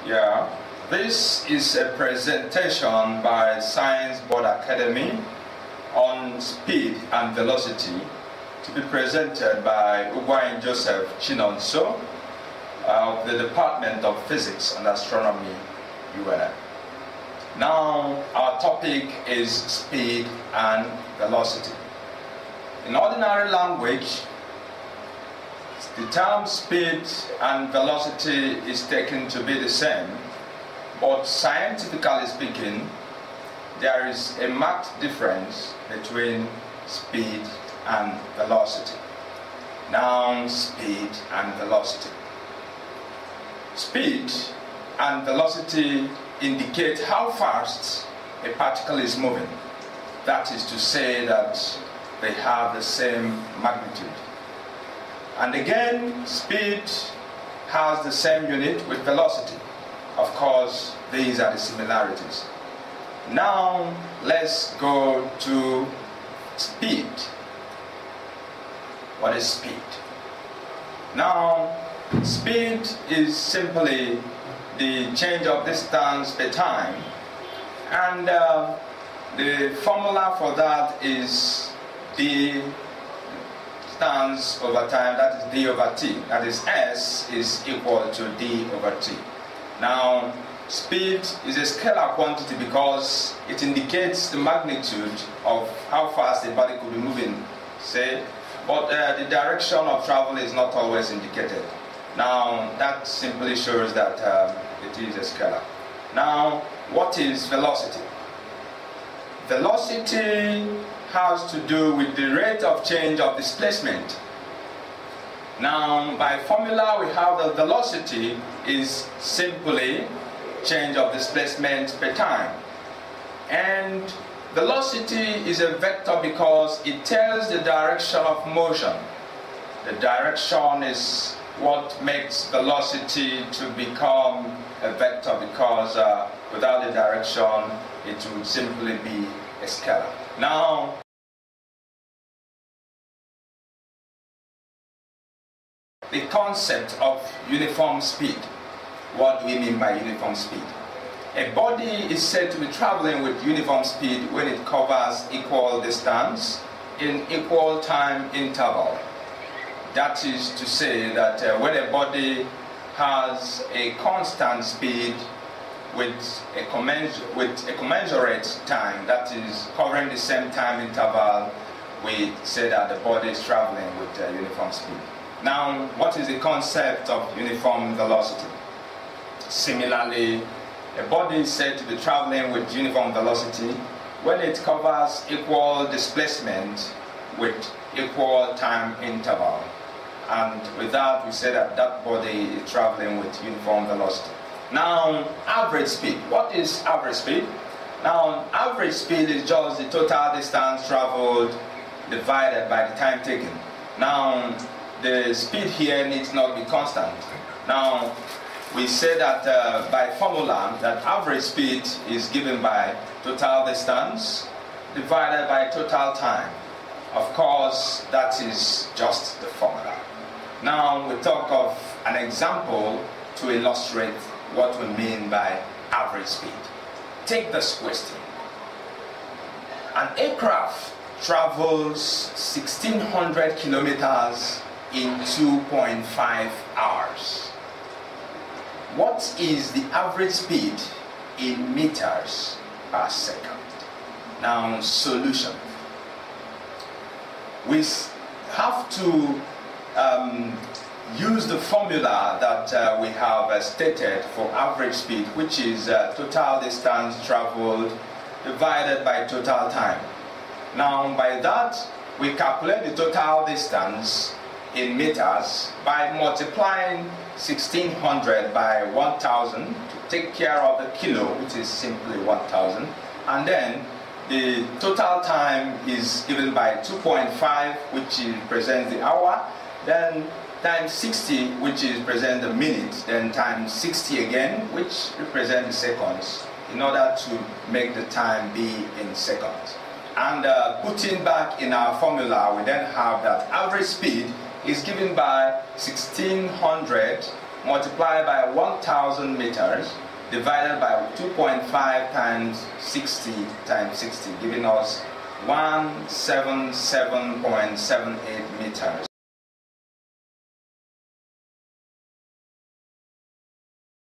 Yeah, this is a presentation by Science Board Academy on speed and velocity, to be presented by Ugwain Joseph Chinonso of the Department of Physics and Astronomy, UNM. Now, our topic is speed and velocity. In ordinary language, the term speed and velocity is taken to be the same, but scientifically speaking, there is a marked difference between speed and velocity. Now, speed and velocity. Speed and velocity indicate how fast a particle is moving. That is to say that they have the same magnitude. And again, speed has the same unit with velocity. Of course, these are the similarities. Now, let's go to speed. What is speed? Now, speed is simply the change of distance per time, and the formula for that is d distance over time, that is d over t. That is, s is equal to d over t. Now, speed is a scalar quantity because it indicates the magnitude of how fast a body could be moving, say, but the direction of travel is not always indicated. Now, that simply shows that it is a scalar. Now, what is velocity? Velocity has to do with the rate of change of displacement. Now, by formula, we have that velocity is simply change of displacement per time. And velocity is a vector because it tells the direction of motion. The direction is what makes velocity to become a vector, because without the direction, it would simply be a scalar. Now, the concept of uniform speed. What do we mean by uniform speed? A body is said to be traveling with uniform speed when it covers equal distance in equal time interval. That is to say that when a body has a constant speed with a commensurate time, that is covering the same time interval, we say that the body is traveling with uniform speed. Now, what is the concept of uniform velocity? Similarly, a body is said to be traveling with uniform velocity when it covers equal displacement with equal time interval. And with that, we say that that body is traveling with uniform velocity. Now, average speed. What is average speed? Now, average speed is just the total distance traveled divided by the time taken. Now, the speed here needs not be constant. Now, we say that by formula, that average speed is given by total distance divided by total time. Of course, that is just the formula. Now, we talk of an example to illustrate what we mean by average speed. Take this question. An aircraft travels 1,600 kilometers in 2.5 hours. What is the average speed in meters per second? Now, solution. We have to use the formula that we have stated for average speed, which is total distance traveled divided by total time. Now, by that, we calculate the total distance in meters by multiplying 1,600 by 1,000 to take care of the kilo, which is simply 1,000, and then the total time is given by 2.5, which represents the hour, then times 60, which represents the minute, then times 60 again, which represents the seconds, in order to make the time be in seconds. And putting back in our formula, we then have that average speed is given by 1,600 multiplied by 1,000 meters divided by 2.5 times 60 times 60, giving us 177.78 meters.